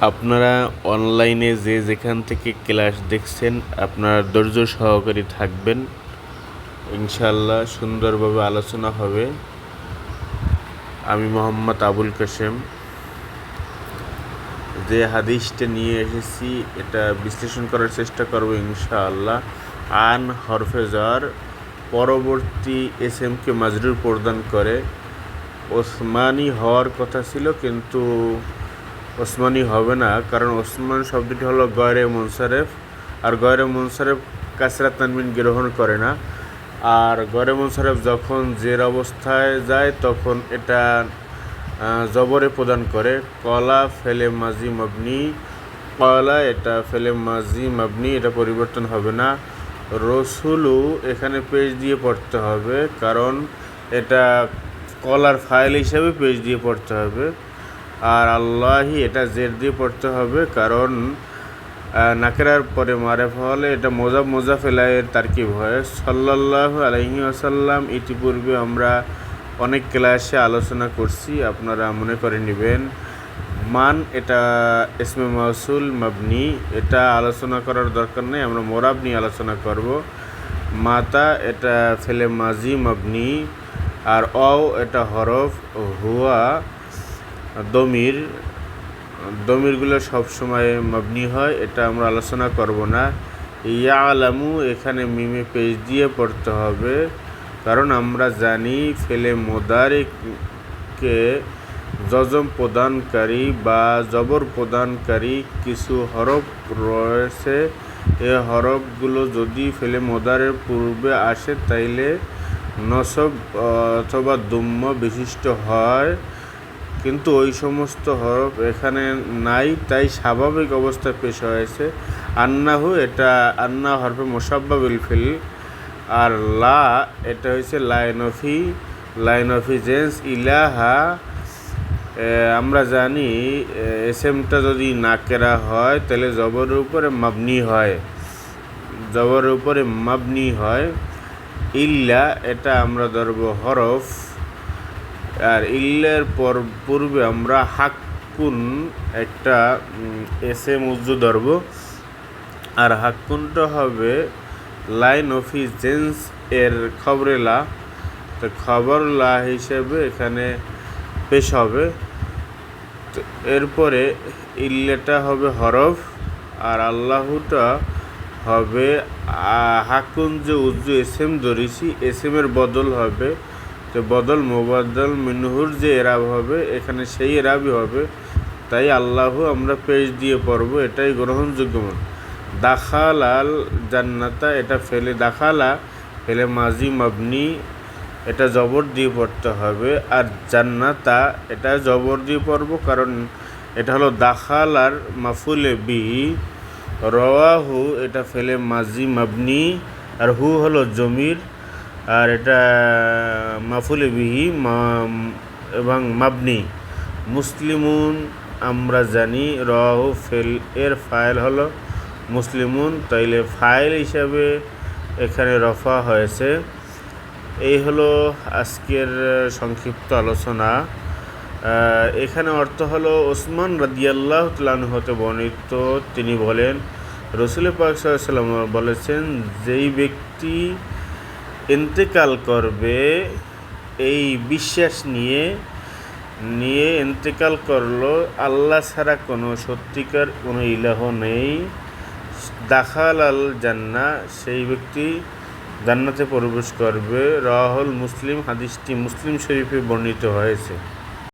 আপনারা অনলাইনে যে যেখান থেকে ক্লাস দেখছেন আপনারা ধৈর্য সহকারে থাকবেন। ইনশাআল্লাহ সুন্দরভাবে আলোচনা হবে। আমি মোহাম্মদ আবুল কাশেম যে হাদিসটা নিয়ে এসেছি এটা বিশ্লেষণ করার চেষ্টা করব ইনশাআল্লাহ। আন হরফে জার পরবর্তী এসএমকে মাজরুর প্রদান করে। ওসমানী হওয়ার কথা ছিল কিন্তু ওসমানী হবে না, কারণ ওসমান শব্দটি হলো গয়রে মুনসারেফ, আর গয়রে মুনসারেফ কাসরাত তানবিন গ্রহণ করে না। আর গয়রে মুনসারেফ যখন জের অবস্থায় যায় তখন এটা জবরে প্রদান করে। কলা ফেলে মাজি মাবনি, কলা এটা ফেলে মাজি মাবনি, এটা পরিবর্তন হবে না। রসুলু এখানে পেজ দিয়ে পড়তে হবে, কারণ এটা কলার ফাইল হিসাবে পেজ দিয়ে পড়তে হবে। আর আল্লাহি এটা জের দিয়ে পড়তে হবে, কারণ নাকেরার পরে মারেফা হলে এটা মোজাফ এলাইয়ের তারকিব হয়। সাল্লাল্লাহু আলাইহি ওয়াসাল্লাম ইতিপূর্বে আমরা অনেক ক্লাসে আলোচনা করছি, আপনারা মনে করে নেবেন। মান এটা ইসমে মাউসুল মাবনি, এটা আলোচনা করার দরকার নেই, আমরা মোরাব নিয়ে আলোচনা করব। মাতা এটা ফেলে মাজি মাবনি, আর এটা হরফ, হুয়া দমিরগুলো সবসময় মাবনি হয়, এটা আমরা আলোচনা করব না। ইয়ালামু এখানে মিমে পেজ দিয়ে পড়তে হবে, কারণ আমরা জানি ফেলে মোদারিককে জজম প্রদানকারী বা জবর প্রদানকারী কিছু হরফ রয়েছে। এই হরফগুলো যদি ফেলে মোদারের পূর্বে আসে তাইলে নসব অথবা দুম্ম বিশিষ্ট হয়, কিন্তু ওই সমস্ত হরফ এখানে নাই, তাই স্বাভাবিক অবস্থায় পেশ হয়েছে। আন্নাহু এটা আন্না হরফে মুসাব্বা বিল ফিল, আর লা এটা হয়েছে লাইন অফ জেন্স। ইলাহা আমরা জানি এসএমটা যদি নাকেরা হয় তাহলে জবরের উপরে মাবনি হয়। ইল্লা এটা আমরা ধরব হরফ, আর ইল্লার পূর্বে আমরা হাক্কুন একটা এসএম উজ্জু ধরব, আর হাক্কুনটা হবে লাইন অফি জেন্স এর খবরে লা, তো খবর লা হিসেবে এখানে পেশ হবে। তো এরপরে ইল্লাটা হবে হরফ, আর আল্লাহুটা হবে হাক্কুন যে উজ্জু এসএম ধরেছি এসএমের বদল হবে, তো বদল মোবাদ্দল মিনহুর যে এরাব হবে এখানে সেই এরাবই হবে, তাই আল্লাহু আমরা পেজ দিয়ে পড়ব, এটাই গ্রহণযোগ্য। দাখালাল জান্নাতা এটা দাখালা ফেলে মাজি মাবনি, এটা জবর দিয়ে পড়তে হবে। আর জান্নাতা এটা জবর দিয়ে পড়ব, কারণ এটা হলো দাখালার মাফুলে বিহি। রওয়াহু এটা ফেলে মাজি মাবনি, আর হু হলো জমির, আর এটা মাফুলে বিহি এবং মাবনি। মুসলিমুন আমরা জানি রওয়াহু ফেল এর ফাইল হলো মুসলিমুন, তাইলে ফাইল হিসাবে এখানে রফা হয়েছে। এই হলো আজকের সংক্ষিপ্ত আলোচনা। এখানে অর্থ হলো ওসমান রাদিয়াল্লাহু তাআলা আনহু হতে বর্ণিত, তিনি বলেন রাসূল পাক সাল্লাল্লাহু আলাইহি ওয়াসাল্লাম বলেছেন, যেই ব্যক্তি ইন্তেকাল করবে এই বিশ্বাস নিয়ে ইন্তেকাল করলো আল্লাহ ছাড়া কোনো সত্যিকার কোনো ইলাহ নেই, দাখাল আল জান্নাহ সেই ব্যক্তি জান্নাতে প্রবেশ করবে। রাহুল মুসলিম, হাদিসটি মুসলিম শরীফে বর্ণিত হয়েছে।